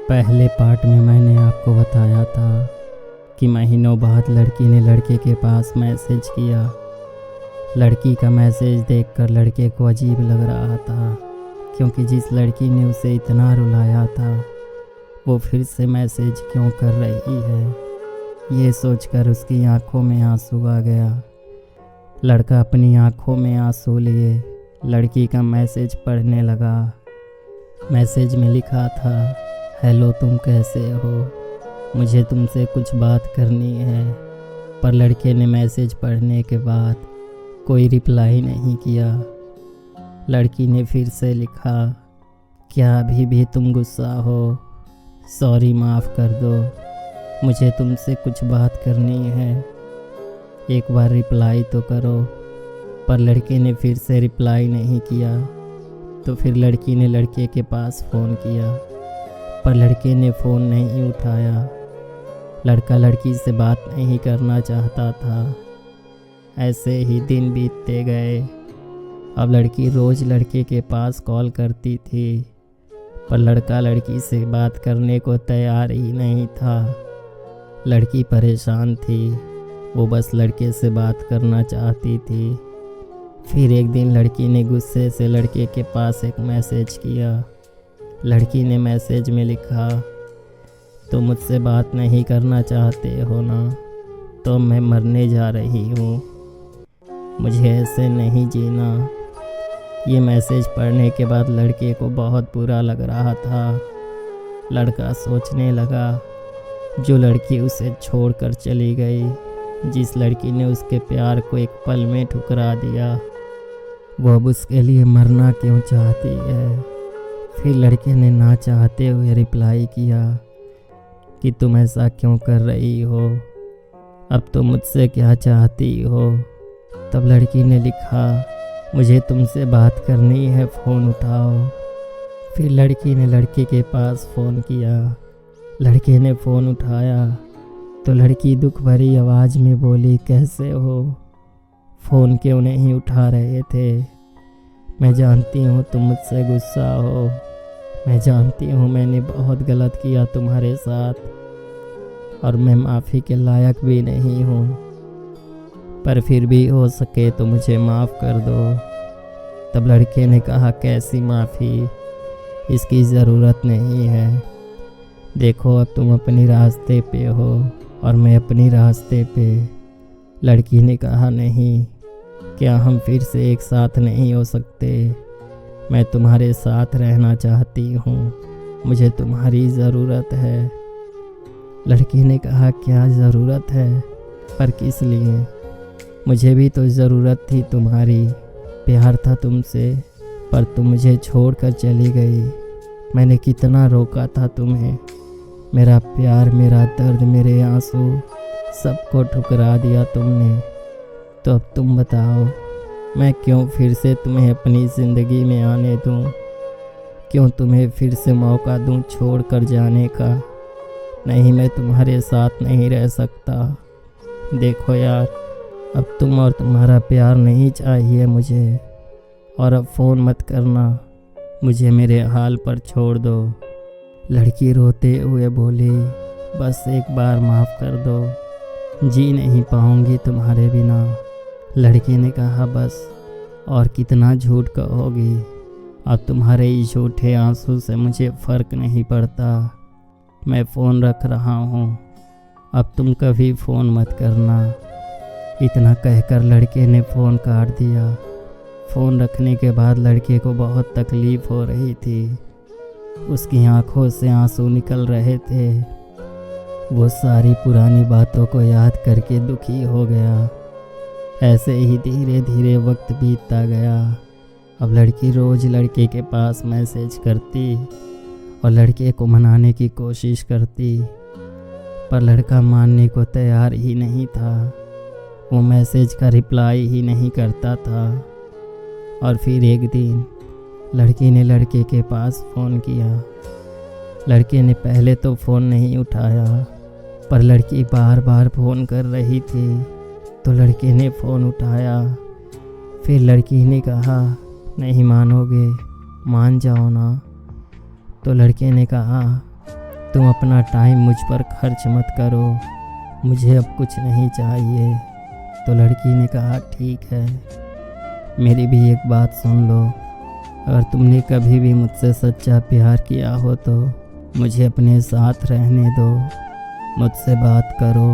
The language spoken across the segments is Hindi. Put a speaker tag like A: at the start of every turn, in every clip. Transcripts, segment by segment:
A: पहले पार्ट में मैंने आपको बताया था कि महीनों बाद लड़की ने लड़के के पास मैसेज किया। लड़की का मैसेज देखकर लड़के को अजीब लग रहा था, क्योंकि जिस लड़की ने उसे इतना रुलाया था वो फिर से मैसेज क्यों कर रही है। ये सोचकर उसकी आंखों में आंसू आ गया। लड़का अपनी आंखों में आंसू लिए लड़की का मैसेज पढ़ने लगा। मैसेज में लिखा था, हेलो तुम कैसे हो, मुझे तुमसे कुछ बात करनी है। पर लड़के ने मैसेज पढ़ने के बाद कोई रिप्लाई नहीं किया। लड़की ने फिर से लिखा, क्या अभी भी तुम गुस्सा हो? सॉरी, माफ़ कर दो, मुझे तुमसे कुछ बात करनी है, एक बार रिप्लाई तो करो। पर लड़के ने फिर से रिप्लाई नहीं किया। तो फिर लड़की ने लड़के के पास फ़ोन किया, पर लड़के ने फ़ोन नहीं उठाया। लड़का लड़की से बात नहीं करना चाहता था। ऐसे ही दिन बीतते गए। अब लड़की रोज़ लड़के के पास कॉल करती थी, पर लड़का लड़की से बात करने को तैयार ही नहीं था। लड़की परेशान थी, वो बस लड़के से बात करना चाहती थी। फिर एक दिन लड़की ने गुस्से से लड़के के पास एक मैसेज किया। लड़की ने मैसेज में लिखा, तुम मुझसे बात नहीं करना चाहते हो ना, तो मैं मरने जा रही हूँ, मुझे ऐसे नहीं जीना। ये मैसेज पढ़ने के बाद लड़के को बहुत बुरा लग रहा था। लड़का सोचने लगा, जो लड़की उसे छोड़कर चली गई, जिस लड़की ने उसके प्यार को एक पल में ठुकरा दिया, वो अब उसके लिए मरना क्यों चाहती है। फिर लड़के ने ना चाहते हुए रिप्लाई किया कि तुम ऐसा क्यों कर रही हो, अब तुम मुझसे क्या चाहती हो। तब लड़की ने लिखा, मुझे तुमसे बात करनी है, फ़ोन उठाओ। फिर लड़की ने लड़के के पास फ़ोन किया। लड़के ने फ़ोन उठाया तो लड़की दुख भरी आवाज़ में बोली, कैसे हो, फ़ोन क्यों नहीं उठा रहे थे? मैं जानती हूँ तुम मुझसे गुस्सा हो, मैं जानती हूँ मैंने बहुत गलत किया तुम्हारे साथ, और मैं माफ़ी के लायक भी नहीं हूँ, पर फिर भी हो सके तो मुझे माफ़ कर दो। तब लड़के ने कहा, कैसी माफ़ी, इसकी ज़रूरत नहीं है। देखो अब तुम अपनी रास्ते पे हो और मैं अपनी रास्ते पे। लड़की ने कहा, नहीं, क्या हम फिर से एक साथ नहीं हो सकते? मैं तुम्हारे साथ रहना चाहती हूँ, मुझे तुम्हारी ज़रूरत है। लड़की ने कहा, क्या ज़रूरत है, पर किस लिए? मुझे भी तो ज़रूरत थी तुम्हारी, प्यार था तुमसे, पर तुम मुझे छोड़कर चली गई। मैंने कितना रोका था तुम्हें, मेरा प्यार, मेरा दर्द, मेरे आंसू, सबको ठुकरा दिया तुमने। तो अब तुम बताओ, मैं क्यों फिर से तुम्हें अपनी ज़िंदगी में आने दूं? क्यों तुम्हें फिर से मौका दूं छोड़ कर जाने का? नहीं, मैं तुम्हारे साथ नहीं रह सकता। देखो यार, अब तुम और तुम्हारा प्यार नहीं चाहिए मुझे, और अब फ़ोन मत करना, मुझे मेरे हाल पर छोड़ दो। लड़की रोते हुए बोली, बस एक बार माफ़ कर दो, जी नहीं पाऊंगी तुम्हारे बिना। लड़के ने कहा, बस और कितना झूठ कहोगी, अब तुम्हारे इस झूठे आंसू से मुझे फ़र्क नहीं पड़ता। मैं फ़ोन रख रहा हूँ, अब तुम कभी फ़ोन मत करना। इतना कहकर लड़के ने फ़ोन काट दिया। फ़ोन रखने के बाद लड़के को बहुत तकलीफ़ हो रही थी। उसकी आंखों से आंसू निकल रहे थे। वो सारी पुरानी बातों को याद करके दुखी हो गया। ऐसे ही धीरे धीरे वक्त बीतता गया। अब लड़की रोज़ लड़के के पास मैसेज करती और लड़के को मनाने की कोशिश करती, पर लड़का मानने को तैयार ही नहीं था। वो मैसेज का रिप्लाई ही नहीं करता था। और फिर एक दिन लड़की ने लड़के के पास फ़ोन किया। लड़के ने पहले तो फ़ोन नहीं उठाया, पर लड़की बार बार फ़ोन कर रही थी, तो लड़के ने फ़ोन उठाया। फिर लड़की ने कहा, नहीं मानोगे, मान जाओ ना। तो लड़के ने कहा, तुम अपना टाइम मुझ पर खर्च मत करो, मुझे अब कुछ नहीं चाहिए। तो लड़की ने कहा ठीक है, मेरी भी एक बात सुन लो। अगर तुमने कभी भी मुझसे सच्चा प्यार किया हो तो मुझे अपने साथ रहने दो, मुझसे बात करो।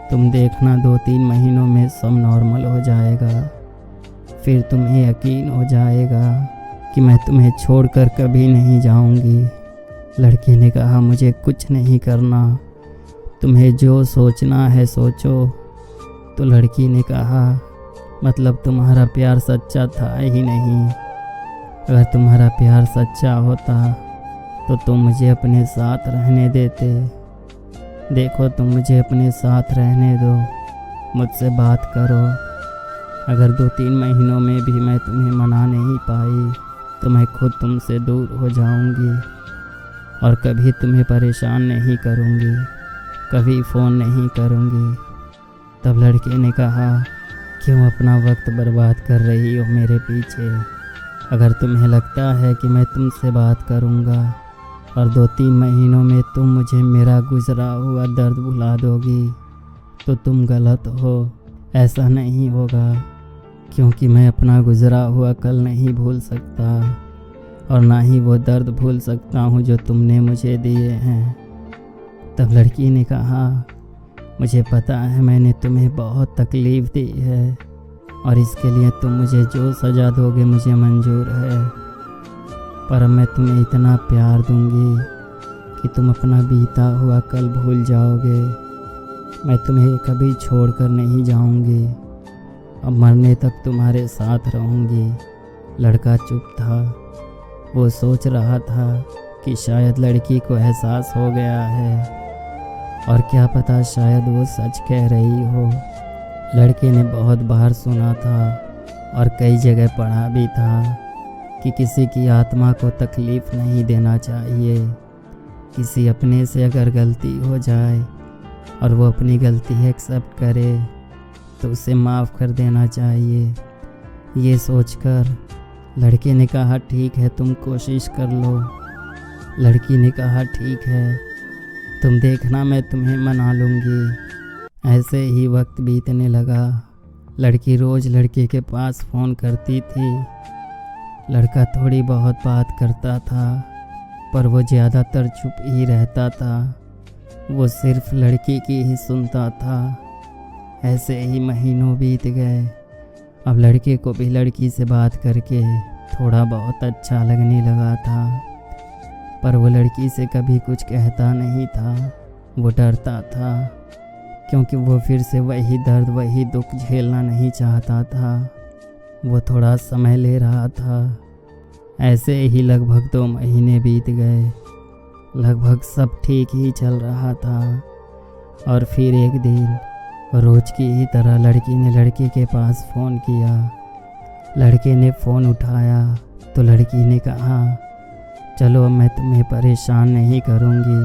A: तुम देखना 2-3 महीनों में सब नॉर्मल हो जाएगा। फिर तुम्हें यकीन हो जाएगा कि मैं तुम्हें छोड़कर कभी नहीं जाऊंगी। लड़की ने कहा मुझे कुछ नहीं करना, तुम्हें जो सोचना है सोचो। तो लड़की ने कहा मतलब तुम्हारा प्यार सच्चा था ही नहीं। अगर तुम्हारा प्यार सच्चा होता तो तुम मुझे अपने साथ रहने देते। देखो तुम मुझे अपने साथ रहने दो, मुझसे बात करो। अगर 2-3 महीनों में भी मैं तुम्हें मना नहीं पाई तो मैं खुद तुमसे दूर हो जाऊंगी और कभी तुम्हें परेशान नहीं करूंगी, कभी फ़ोन नहीं करूंगी। तब लड़के ने कहा क्यों अपना वक्त बर्बाद कर रही हो मेरे पीछे? अगर तुम्हें लगता है कि मैं तुमसे बात करूंगा और 2-3 महीनों में तुम मुझे मेरा गुजरा हुआ दर्द भुला दोगी तो तुम गलत हो। ऐसा नहीं होगा, क्योंकि मैं अपना गुजरा हुआ कल नहीं भूल सकता और ना ही वो दर्द भूल सकता हूँ जो तुमने मुझे दिए हैं। तब लड़की ने कहा मुझे पता है मैंने तुम्हें बहुत तकलीफ़ दी है और इसके लिए तुम मुझे जो सज़ा दोगे मुझे मंजूर है, पर मैं तुम्हें इतना प्यार दूंगी कि तुम अपना बीता हुआ कल भूल जाओगे। मैं तुम्हें कभी छोड़कर नहीं जाऊंगी, अब मरने तक तुम्हारे साथ रहूंगी। लड़का चुप था, वो सोच रहा था कि शायद लड़की को एहसास हो गया है और क्या पता शायद वो सच कह रही हो। लड़के ने बहुत बार सुना था और कई जगह पढ़ा भी था कि किसी की आत्मा को तकलीफ़ नहीं देना चाहिए। किसी अपने से अगर गलती हो जाए और वो अपनी गलती एक्सेप्ट करे तो उसे माफ़ कर देना चाहिए। ये सोचकर लड़के ने कहा ठीक है तुम कोशिश कर लो। लड़की ने कहा ठीक है, तुम देखना मैं तुम्हें मना लूँगी। ऐसे ही वक्त बीतने लगा। लड़की रोज़ लड़के के पास फ़ोन करती थी। लड़का थोड़ी बहुत बात करता था पर वो ज़्यादातर चुप ही रहता था। वो सिर्फ लड़की की ही सुनता था। ऐसे ही महीनों बीत गए। अब लड़के को भी लड़की से बात करके थोड़ा बहुत अच्छा लगने लगा था, पर वो लड़की से कभी कुछ कहता नहीं था। वो डरता था क्योंकि वो फिर से वही दर्द वही दुख झेलना नहीं चाहता था। वो थोड़ा समय ले रहा था। ऐसे ही लगभग 2 महीने बीत गए। लगभग सब ठीक ही चल रहा था और फिर एक दिन रोज़ की ही तरह लड़की ने लड़के के पास फ़ोन किया। लड़के ने फ़ोन उठाया तो लड़की ने कहा चलो अब मैं तुम्हें परेशान नहीं करूँगी।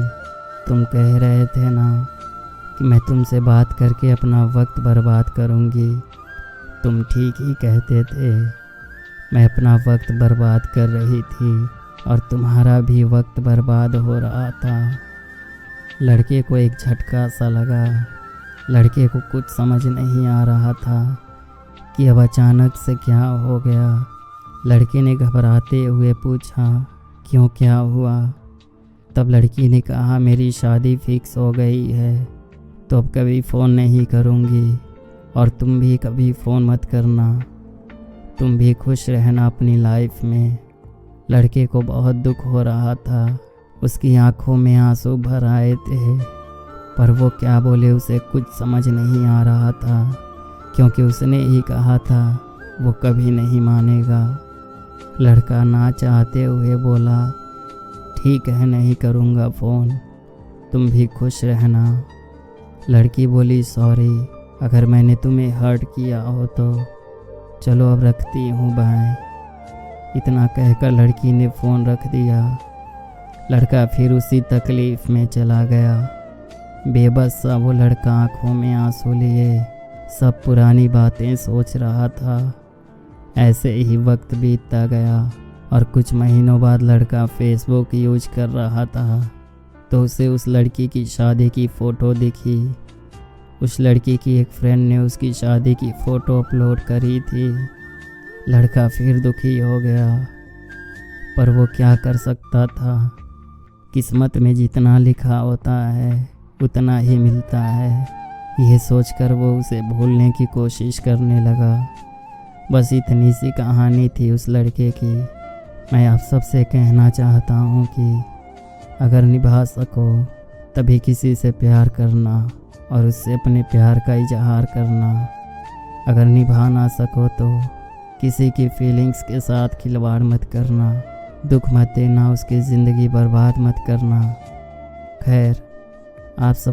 A: तुम कह रहे थे ना कि मैं तुमसे बात करके अपना वक्त बर्बाद करूँगी। तुम ठीक ही कहते थे। मैं अपना वक्त बर्बाद कर रही थी और तुम्हारा भी वक्त बर्बाद हो रहा था। लड़के को एक झटका सा लगा। लड़के को कुछ समझ नहीं आ रहा था कि अब अचानक से क्या हो गया। लड़के ने घबराते हुए पूछा क्यों, क्या हुआ? तब लड़की ने कहा मेरी शादी फिक्स हो गई है तो अब कभी फ़ोन नहीं करूँगी और तुम भी कभी फ़ोन मत करना। तुम भी खुश रहना अपनी लाइफ में। लड़के को बहुत दुख हो रहा था। उसकी आंखों में आंसू भर आए थे, पर वो क्या बोले उसे कुछ समझ नहीं आ रहा था, क्योंकि उसने ही कहा था वो कभी नहीं मानेगा। लड़का ना चाहते हुए बोला ठीक है नहीं करूँगा फ़ोन, तुम भी खुश रहना। लड़की बोली सॉरी अगर मैंने तुम्हें हर्ट किया हो तो, चलो अब रखती हूँ बाय। इतना कहकर लड़की ने फ़ोन रख दिया। लड़का फिर उसी तकलीफ़ में चला गया। बेबस सा वो लड़का आँखों में आंसू लिए सब पुरानी बातें सोच रहा था। ऐसे ही वक्त बीतता गया और कुछ महीनों बाद लड़का फेसबुक यूज कर रहा था। तो उसे उस लड़की की शादी की फ़ोटो दिखी। उस लड़की की एक फ्रेंड ने उसकी शादी की फ़ोटो अपलोड करी थी। लड़का फिर दुखी हो गया, पर वो क्या कर सकता था। किस्मत में जितना लिखा होता है उतना ही मिलता है। यह सोचकर वो उसे भूलने की कोशिश करने लगा। बस इतनी सी कहानी थी उस लड़के की। मैं आप सबसे कहना चाहता हूँ कि अगर निभा सको तभी किसी से प्यार करना और उससे अपने प्यार का इजहार करना। अगर निभा ना सको तो किसी की फीलिंग्स के साथ खिलवाड़ मत करना, दुख मत देना, उसकी ज़िंदगी बर्बाद मत करना। खैर, आप सब